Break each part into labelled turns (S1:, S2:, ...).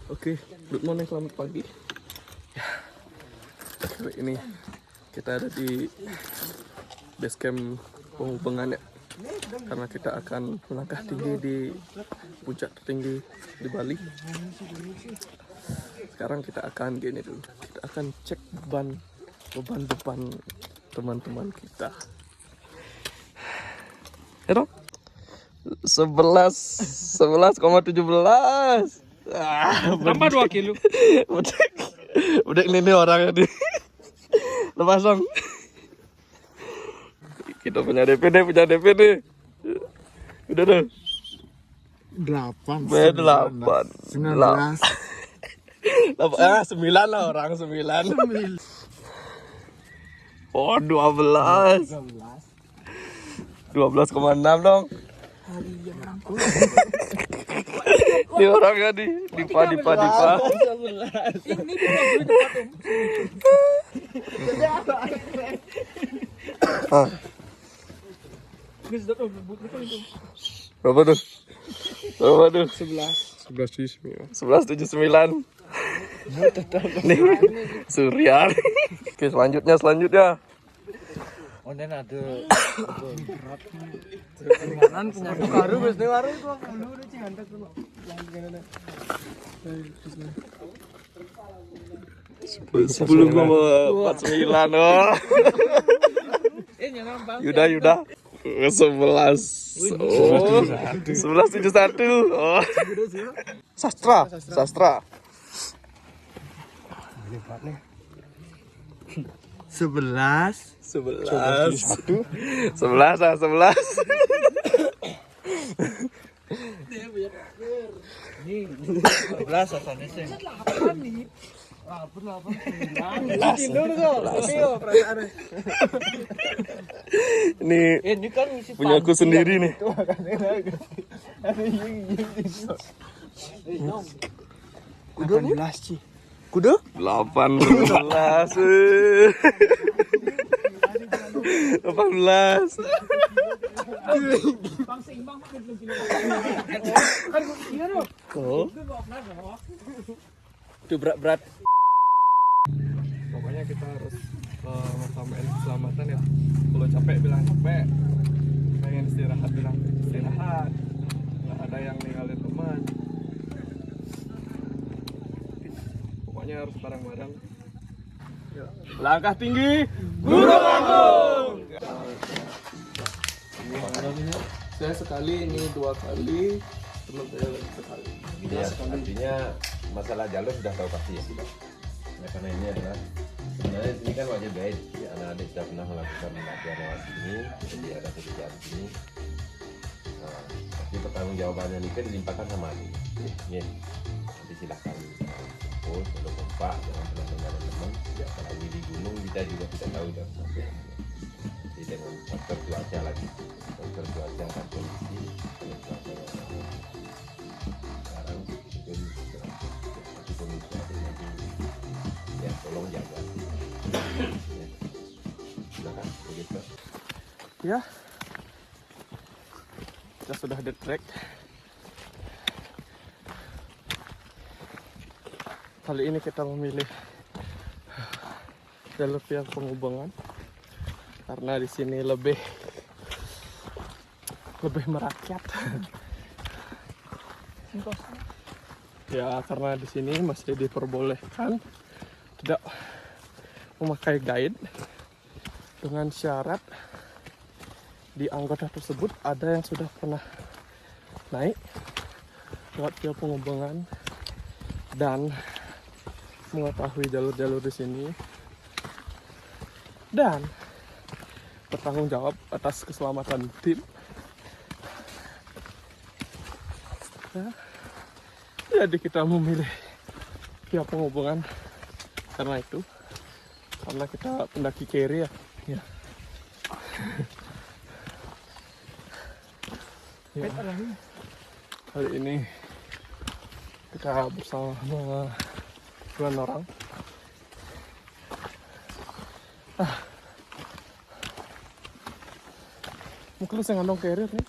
S1: Oke, good morning, selamat pagi. Ya, kali ini kita ada di base camp penghubungan ya. Karena kita akan melangkah tinggi di puncak tertinggi di Bali. Sekarang kita akan gini dulu. Kita akan cek beban teman-teman kita. Ya dong? 11,17.
S2: Tambah 2 kilo.
S1: Udah ini orangnya di lepas dong. Kita punya DP nih. Udah deh.
S3: 8
S1: 9 lah orang 9. Oh 12. 12,6 dong. Ini orangnya Dipa.
S2: Ini
S1: Berapa tuh?
S3: 11,79.
S1: 11,79. Nih, Surya. Oke, selanjutnya.
S2: Onen ada kanan punya baru wis ne baru 20 udah cihandak dulu. Yang
S1: 10,49 oh.
S2: nyangam Bang.
S1: Yuda. 11. Oh. 11,71. Oh. Sastra.
S3: 11.
S1: 11
S2: Nih 11 asalnya sih. 8 nih.
S1: Ini
S2: kan
S1: punya aku sendiri nih.
S3: Kuda 18 Ci.
S1: Kuda 18. 18.
S2: Bang seimbang kan
S1: Oh. Itu berat. Pokoknya kita harus utamain keselamatan ya. Kalau capek bilang capek. Pengen istirahat bilang istirahat. Nggak ada yang ninggalin teman. Pokoknya harus bareng-bareng. Ya. Langkah tinggi, Gunung Agung. Saya sekali, ini 2 kali, teman saya lagi sekali.
S4: Ya, artinya masalah jalur sudah tahu pasti ya. Nah, karena ini adalah sebenarnya ini kan wajib guide. Ya, anak-anak sudah pernah melakukan latihan lewat sini, jadi ada kerjaan sini. Nah, tapi pertanggungjawabannya ini kan dilimpahkan sama adik. Ya, nanti silahkan kumpul, kalau kompak, jangan pernah tinggalin teman. Ya, apalagi di gunung kita juga tidak tahu jam sampai. Jadi dengan faktor cuaca lagi, faktor cuaca kan kondisi, cuaca yang sekarang mungkin masih kondisi ada nanti ya tolong jaga. Ya. Silakan begitu.
S1: Ya, kita sudah di trek. Kali ini kita memilih jalur pihak penghubungan karena di sini lebih merakyat. Ya, karena di sini masih diperbolehkan tidak memakai guide dengan syarat di anggota tersebut ada yang sudah pernah naik lewat pihak penghubungan dan mengetahui jalur-jalur di sini dan bertanggung jawab atas keselamatan tim. Ya, jadi kita memilih pihak penghubungan karena kita pendaki carry ya. Ya. Ya. Kali ini kita bersama 9 orang. Mungkin lu ngandong carrier nih.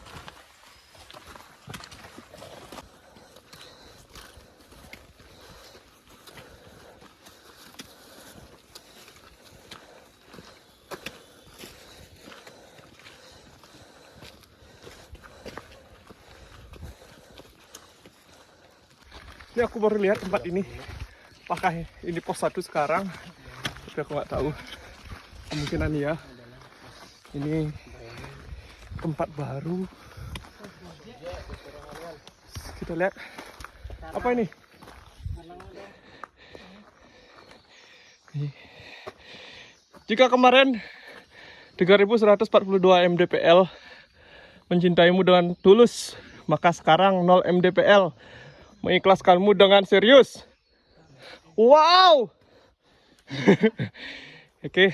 S1: Ini aku baru lihat tempat ini. Apakah ini pos 1 sekarang? Tapi aku nggak tahu. Kemungkinan ya. Ini tempat baru. Kita lihat. Apa ini? Jika kemarin 3142 mdpl mencintaimu dengan tulus, maka sekarang 0 mdpl mengikhlaskanmu dengan serius. Wow. Oke,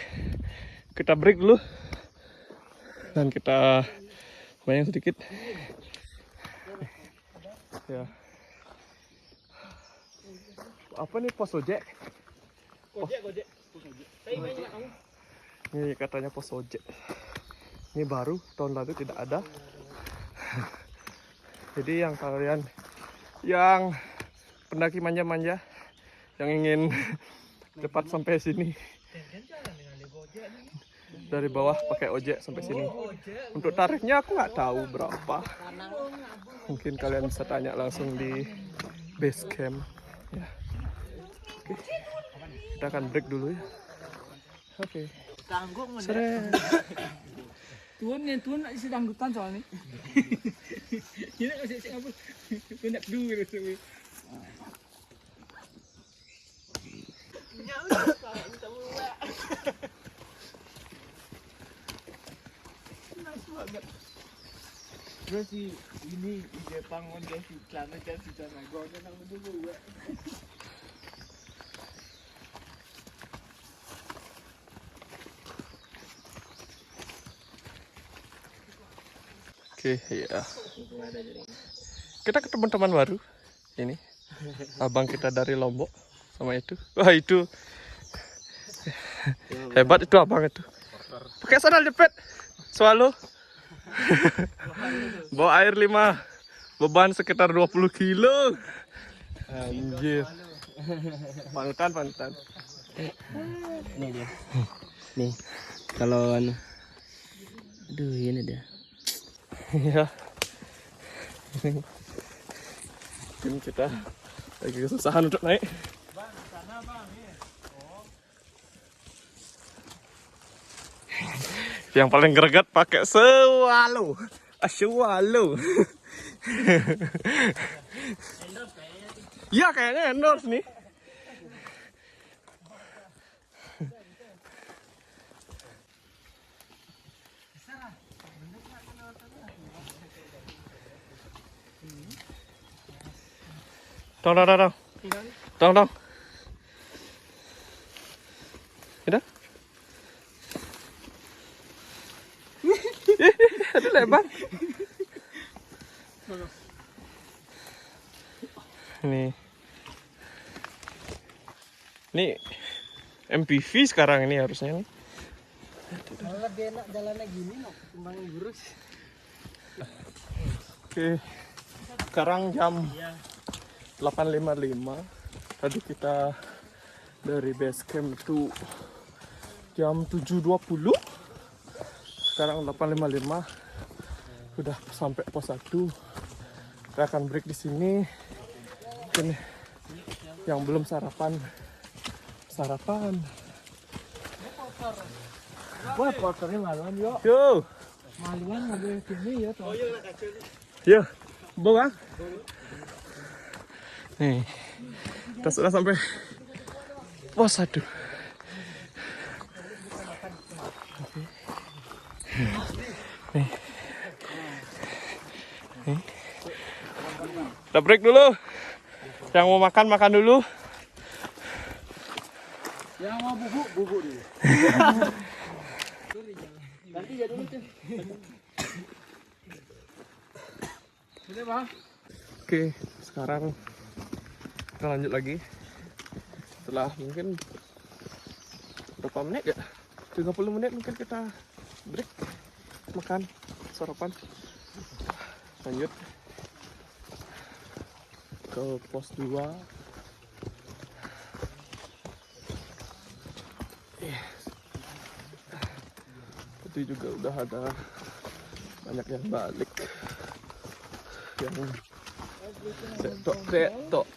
S1: kita break dulu dan kita bayang sedikit. Ya. Apa nih pos ojek? Gojek. Ini katanya pos ojek. Ini baru, tahun lalu tidak ada. Jadi yang kalian yang pendaki manja-manja yang ingin cepat sampai sini dari bawah pakai ojek sampai sini. Untuk tarifnya aku nggak tahu berapa. Mungkin kalian bisa tanya langsung di base camp. Ya. Oke. Kita akan break dulu ya. Oke. Seren.
S2: Tuan nak isi dangdutan soalnya. Ini masih apa? Nak dulu gitu. Terus ini di Jepang dia si celana dan si celana gua kan dulu.
S1: Oke, ya. Kita ketemu teman baru. Ini abang kita dari Lombok sama itu. Wah, itu hebat itu abang itu. Pakai sandal jepit. Swallow. Bawa air 5. Beban sekitar 20 kilo. Anjir. Panutan.
S2: Ini dia. Nih, kalau aduh ini dia.
S1: Ya. Tim kita lagi kesusahan untuk naik. Yang paling greget pakai swallow. Swallow. Ya kayaknya endorse nih. Tong. Udah? Ada lebar. Nih MPV sekarang ini harusnya nih.
S2: Lebih enak jalannya gini loh, ketimbang lurus.
S1: Oke. Sekarang jam 8.55. Tadi kita dari base camp itu jam 7.20. Sekarang 8.55. Sudah sampai pos 1. Kita akan break di sini. Mungkin yang belum sarapan.
S2: Wah, porternya maluan yuk.
S1: Yo.
S2: Maluan mobil sini ya tuh.
S1: Yo. Bawa. Nih. Kita sudah sampai pos 1. Nih. Kita break dulu. Yang mau makan dulu.
S2: Yang mau bubuk dulu. Nanti ya dulu tuh. Ini Bang.
S1: Oke, sekarang kita lanjut lagi. Setelah mungkin berapa menit ya? 30 menit mungkin kita break. Makan, sarapan. Lanjut ke pos 2. Tadi juga udah ada banyak yang balik, yang setok.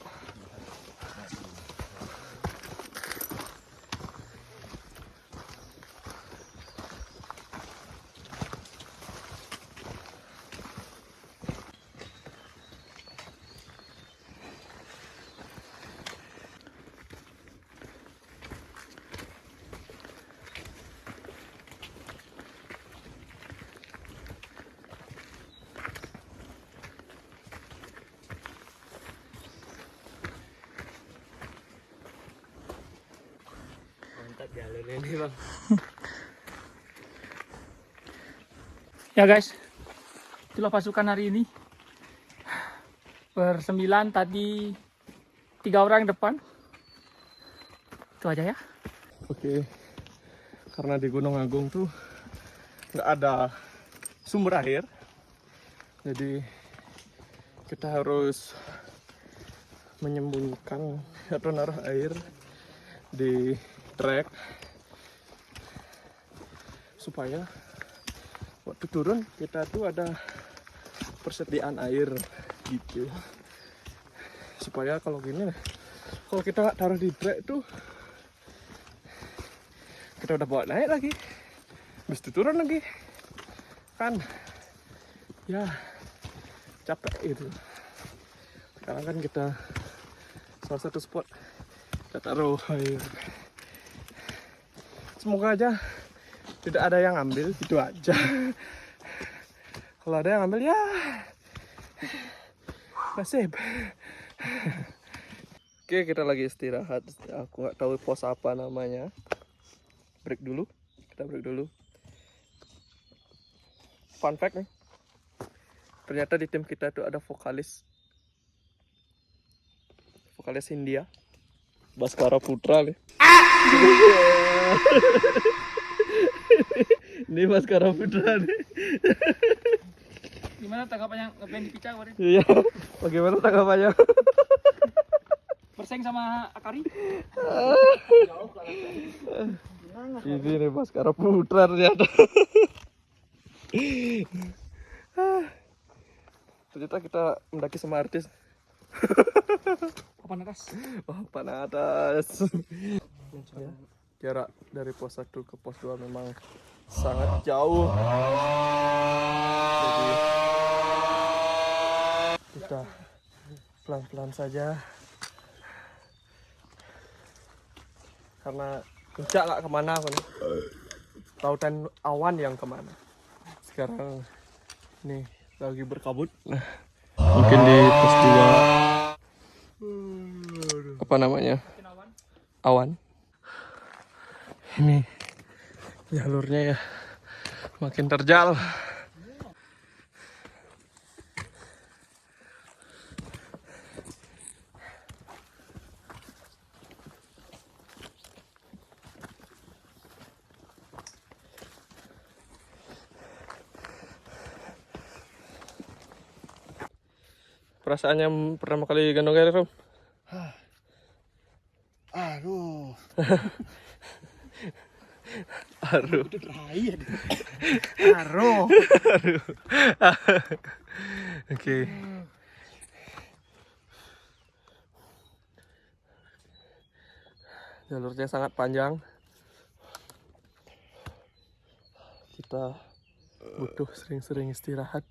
S3: Jalan ini bang.
S5: Ya guys, itulah pasukan hari ini. Bersembilan tadi 3 orang depan. Itu aja ya.
S1: Oke, karena di Gunung Agung tuh nggak ada sumber air, jadi kita harus menyembunyikan atau naruh air di trek supaya waktu turun kita tuh ada persediaan air gitu, supaya kalau gini, kalau kita nggak taruh di trek tuh kita udah bawa naik lagi, habis itu turun lagi, kan ya capek gitu. Sekarang kan kita salah satu spot kita taruh air, semoga aja tidak ada yang ambil, itu aja. Kalau ada yang ambil ya nasib. Oke, kita lagi istirahat, aku nggak tahu pos apa namanya. Break dulu, kita break dulu. Fun fact nih, ternyata di tim kita itu ada vokalis Hindia, Baskara Putra nih. Ini Baskara Putra nih.
S5: Gimana tanggapannya ngeband di Pica kemarin?
S1: Iya, bagaimana tanggapannya?
S5: Bersaing sama Akari?
S1: Ini nih Baskara Putra ternyata. Ternyata kita mendaki sama artis.
S5: Papan atas.
S1: Wah, papan atas. Ya, jarak dari pos 1 ke pos 2 memang sangat jauh. Jadi kita pelan-pelan saja. Karena puncak nggak kemana aku nih. Lautan awan yang kemana. Sekarang nih lagi berkabut. Nah, mungkin di pos 2 apa namanya? Awan. Ini jalurnya ya makin terjal. Perasaannya pertama kali gendong air, Rom?
S3: Aduh.
S1: Aduh.
S3: Aduh.
S1: Oke. Jalurnya sangat panjang. Kita butuh sering-sering istirahat.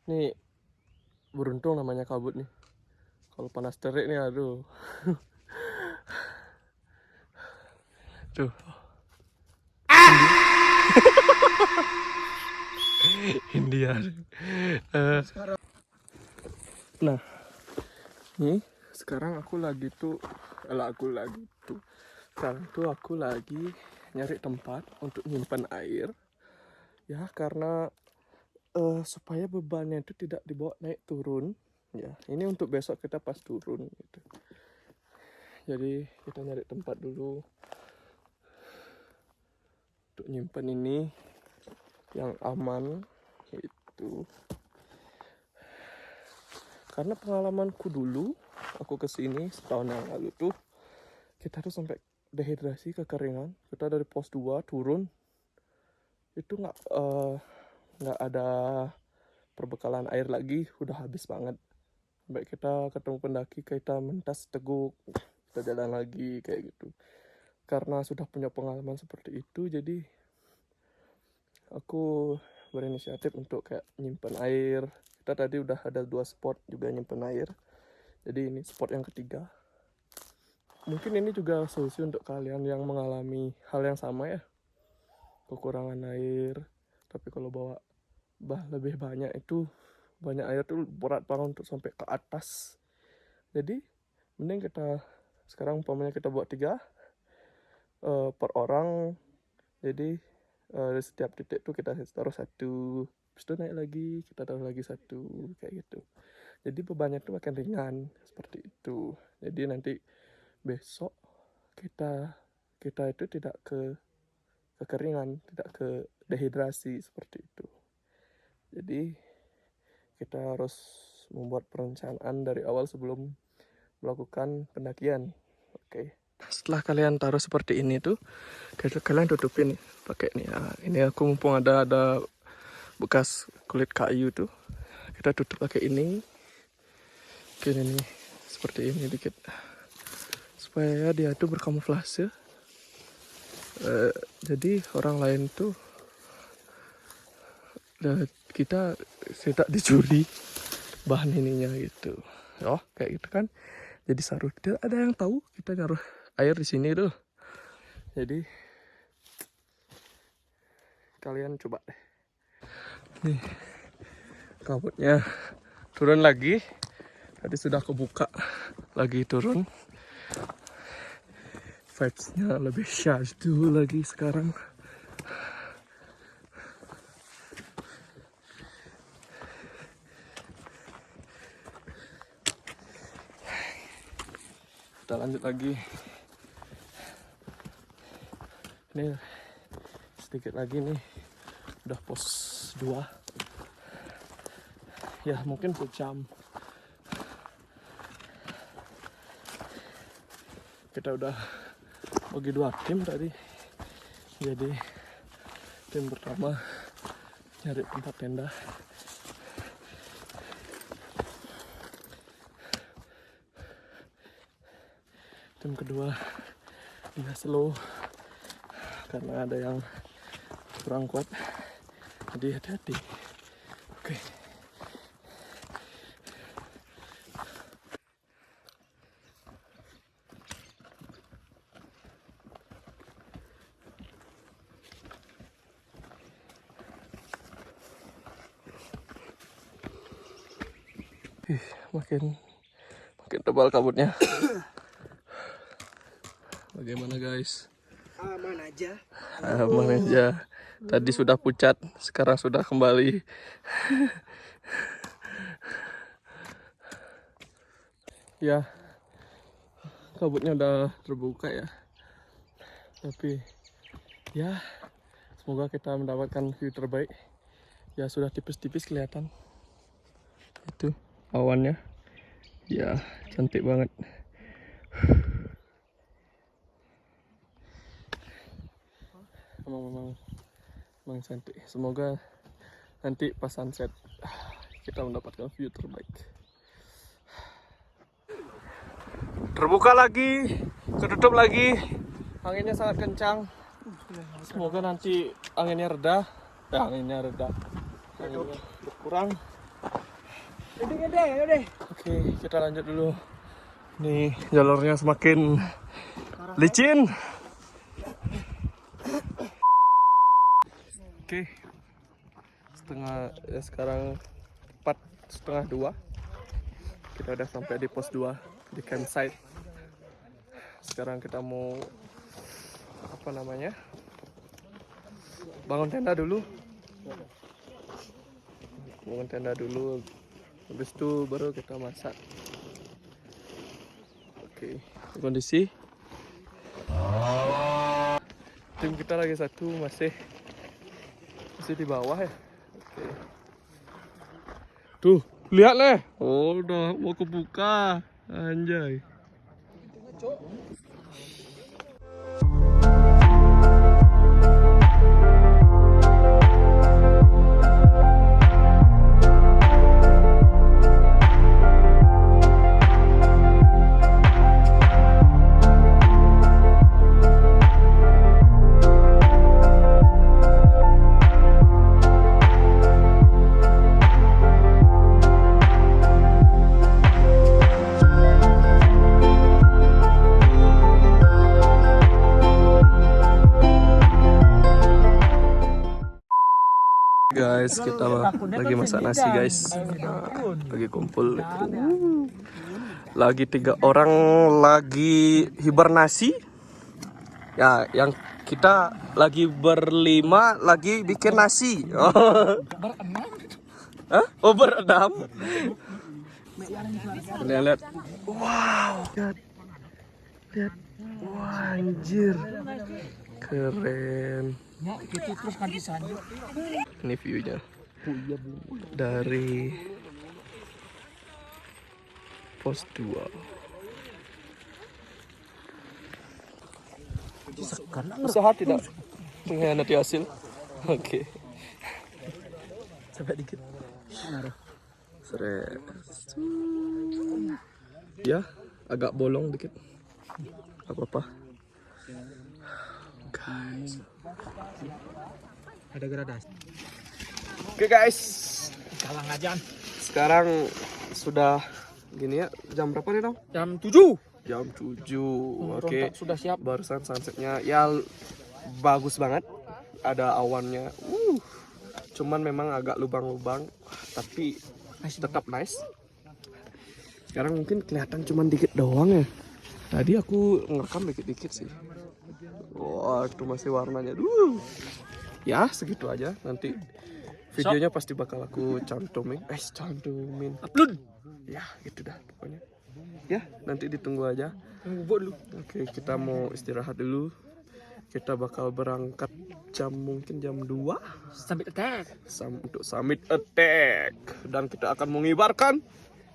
S1: Nih beruntung namanya kabut nih. Kalau panas terik nih, aduh. Tuh. India. Nah, nih sekarang aku lagi tuh nyari tempat untuk nyimpan air. Ya, karena supaya bebannya itu tidak dibawa naik turun. Ya, ini untuk besok kita pas turun gitu. Jadi kita nyari tempat dulu untuk nyimpan ini yang aman itu. Karena pengalamanku dulu, aku kesini setahun yang lalu tuh, kita tuh sampai dehidrasi, kekeringan. Kita dari pos 2 turun, itu nggak ada perbekalan air lagi, udah habis banget. Sampai kita ketemu pendaki, kita mentas teguk, kita jalan lagi kayak gitu. Karena sudah punya pengalaman seperti itu, jadi aku berinisiatif untuk kayak nyimpen air. Kita tadi udah ada 2 spot juga nyimpen air, jadi ini spot yang ketiga. Mungkin ini juga solusi untuk kalian yang mengalami hal yang sama ya, kekurangan air. Tapi kalau bawa lebih banyak itu, banyak air tuh berat banget untuk sampai ke atas. Jadi mending kita Sekarang umpamanya kita buat 3 per orang. Jadi di setiap titik tuh kita taruh 1, habis itu naik lagi, kita taruh lagi 1, kayak gitu. Jadi bebannya tuh makin ringan seperti itu. Jadi nanti besok kita itu tidak kekeringan, tidak ke dehidrasi seperti itu. Jadi kita harus membuat perencanaan dari awal sebelum melakukan pendakian. Oke. Setelah kalian taruh seperti ini tuh, kalian tutupin pakai ini. Nah, ini aku mumpung ada bekas kulit kayu tuh, kita tutup pakai ini. Oke, ini seperti ini dikit, supaya dia tuh berkamuflase. Jadi orang lain tuh kita tidak dicuri bahan ininya gitu. Oh, kayak gitu kan. Jadi saru, tidak ada yang tahu kita naruh air di sini tuh. Jadi kalian coba deh. Nih, kabutnya turun lagi. Tadi sudah kebuka, lagi turun. Vibes-nya lebih syahdu lagi sekarang. Kita lanjut lagi. Ini sedikit lagi nih, udah pos 2. Ya mungkin sejam. Kita udah bagi 2 tim tadi. Jadi tim pertama nyari tempat tenda. Tim kedua dia slow karena ada yang kurang kuat, jadi hati-hati. Oke. Makin tebal kabutnya. Bagaimana guys?
S3: Aman aja.
S1: Aman aja. Tadi sudah pucat, sekarang sudah kembali. Ya, kabutnya udah terbuka ya. Tapi ya, semoga kita mendapatkan view terbaik. Ya sudah tipis-tipis kelihatan. Itu awannya. Ya, cantik banget. Memang cantik. Semoga nanti pas sunset kita mendapatkan view terbaik. Terbuka lagi, ketutup lagi. Anginnya sangat kencang. Semoga nanti anginnya reda. Anginnya berkurang. Oke, kita lanjut dulu. Nih jalurnya semakin licin. Oke, sekarang tepat 1:30. Kita udah sampai di pos 2 di campsite. Sekarang kita mau bangun tenda dulu. Habis itu baru kita masak. Oke, kondisi tim kita lagi satu masih di bawah ya. Oke. Tuh, lihat leh. Oh, udah mau kebuka. Anjay. Guys, kita lagi masak nasi guys. Lagi kumpul. Lagi 3 orang lagi hibernasi. Ya, yang kita lagi berlima lagi bikin nasi. Oh.
S5: Berenam.
S1: Hah? Oh, berenam. Lihat. Wow. Lihat. Wah, anjir. Keren.
S5: Ya, gitu terus nanti sana.
S1: Ini view-nya. Dari pos 2. Usaha tidak mengkhianati hasil. Oke.
S5: Sampai dikit.
S1: Seret. Ya, agak bolong dikit. Apa-apa. Guys.
S5: Ada gradasi.
S1: Oke guys.
S5: Kalang aja.
S1: Sekarang sudah gini ya. Jam berapa nih dong?
S5: Jam 7.
S1: Jam 7. Oke.
S5: Sudah siap.
S1: Barusan sunsetnya ya bagus banget. Ada awannya. Cuman memang agak lubang-lubang, tapi tetap nice. Sekarang mungkin kelihatan cuman dikit doang ya. Tadi aku ngerekam dikit-dikit sih. Wah, itu masih warnanya. Ya, segitu aja. Nanti videonya pasti bakal aku cantumin. Cantumin.
S5: Upload.
S1: Ya, gitu dah pokoknya. Ya, nanti ditunggu aja.
S5: Tunggu dulu.
S1: Oke, kita mau istirahat dulu. Kita bakal berangkat mungkin jam 2
S5: Sampai attack.
S1: untuk summit attack. Dan kita akan mengibarkan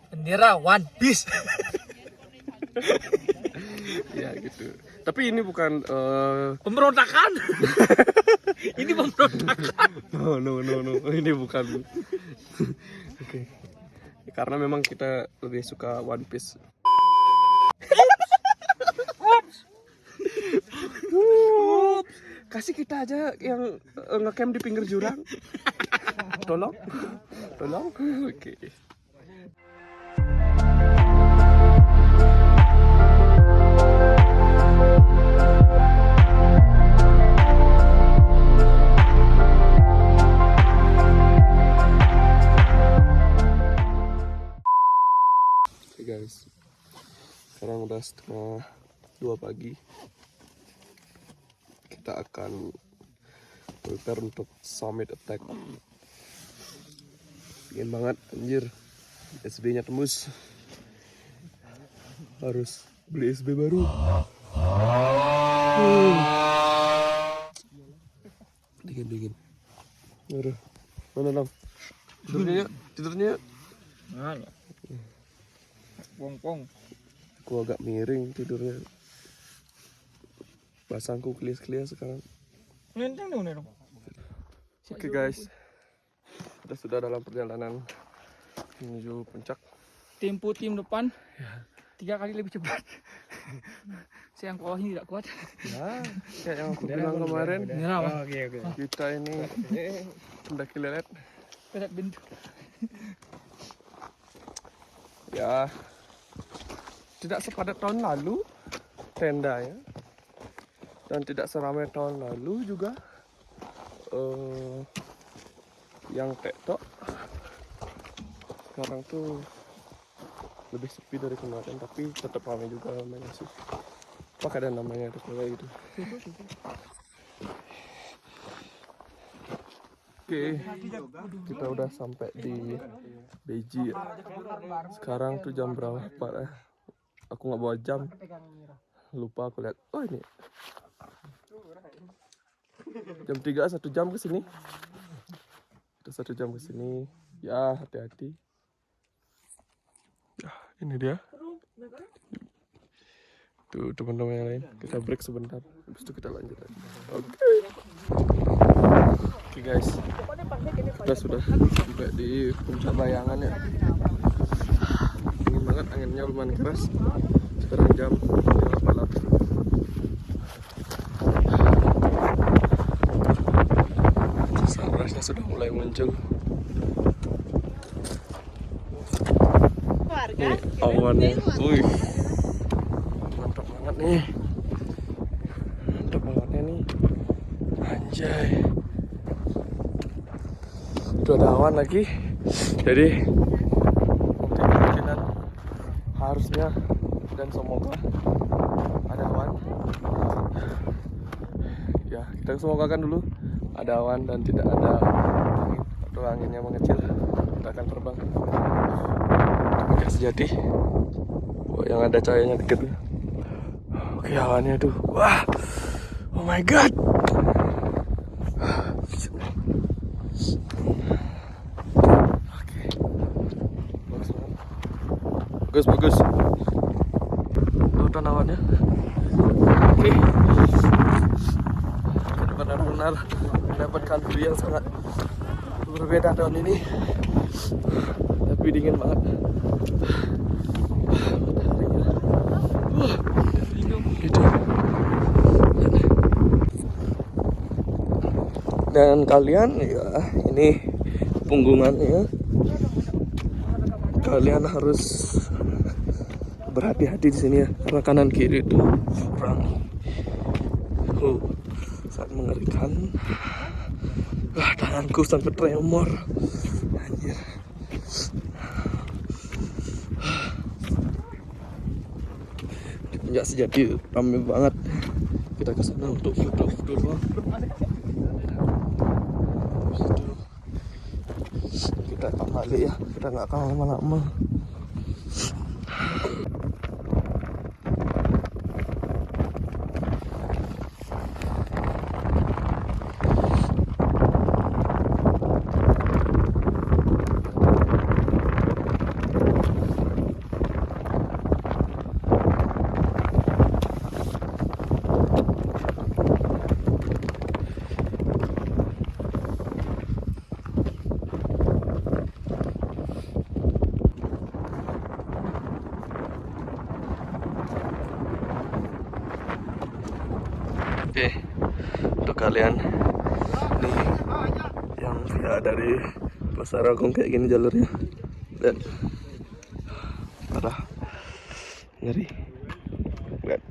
S5: Bendera One Piece.
S1: ya gitu. Tapi ini bukan
S5: Pemberontakan. Ini pemberontakan.
S1: no. Ini bukan. Oke. Karena memang kita lebih suka One Piece. Kasih kita aja yang ngecamp di pinggir jurang. Tolong. Oke. Oke guys. Sekarang udah setengah 2 pagi. Kita akan prepare untuk summit attack. Pengen banget anjir. SB nya tembus. Harus beli SB baru. Dingin. Aduh. Mana dong? Tidurnya.
S5: Mana? Pong.
S1: Aku agak miring tidurnya. Pasangku kelias-kelias sekarang.
S5: Nenteng dong.
S1: Oke guys. Kita sudah dalam perjalanan menuju puncak.
S5: Tempo tim depan 3 kali lebih cepat. Saya yang bawah ini tidak kuat.
S1: Ya, kayak yang aku bilang kemarin.
S5: Oke.
S1: Kita ini pendaki lelet.
S5: Pelet bentuk.
S1: Ya, tidak sepadat tahun lalu tendanya. Dan tidak seramai tahun lalu juga. Yang tektok sekarang tuh lebih sepi dari kemarin, tapi tetap ramai juga namanya sih. Apa ada namanya itu kayak gitu. Oke, kita udah sampai di Beji ya. Sekarang tuh jam berapa Pak? Aku nggak bawa jam, lupa aku lihat. Oh ini jam 3, 1 jam ke sini. Udah 1 jam ke sini. Ya, hati-hati. Ya, ini dia. Tuh teman-teman yang lain. Kita break sebentar. Habis itu kita lanjut lagi. Oke guys. Kita sudah sampai di puncak bayangan ya. Dingin banget, anginnya lumayan keras. Sekarang jam 8. Sunrise-nya sudah mulai muncul. Nih awannya, wih, mantap banget nih, mantap bangetnya nih, anjay. Itu ada awan lagi, jadi kemungkinan harusnya dan semoga ada awan. Ya, kita semogakan dulu ada awan dan tidak ada angin atau anginnya mengecil. Kita akan terbang ke puncak sejati. Oh, yang ada cahayanya dikit. Oke, awannya tuh. Wah. Oh my god. Oke. Bagus. Lautan awannya. Oke. Benar-benar mendapatkan view yang sangat berbeda tahun ini. Tapi dingin banget. Mataharinya. Gitu. Dan kalian ya ini punggungannya. Kalian harus berhati-hati di sini ya, karena kanan kiri itu orang. Sangat mengerikan. Tanganku sampai tremor. Anjir. Di puncak sejati ramai banget. Kita ke sana untuk foto-foto doang. Kita akan balik ya. Kita nggak akan lama-lama. Oke, untuk kalian nih yang via dari Pasar Agung kayak gini jalurnya, dan parah ngeri, lihat,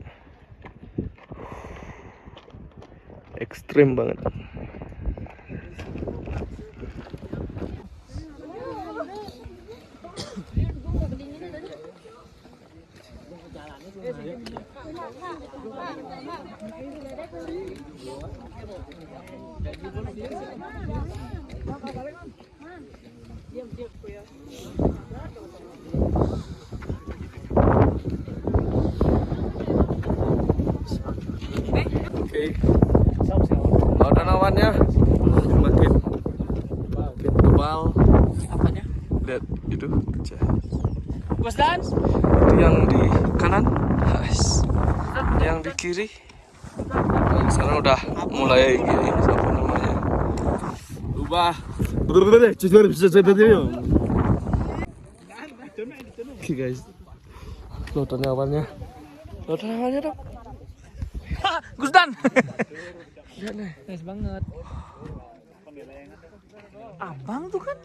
S1: ekstrim banget. Oke, lautan awannya makin tebal.
S5: Apanya?
S1: Lihat itu,
S5: Bos Dan?
S1: itu yang di kanan, yang di kiri. Nah, di sana udah mulai gini, apa namanya? Ubah. Oke guys, lautan awannya dong.
S5: Gus Dan.
S1: Lihat nih.
S5: Nice banget. Abang tuh kan.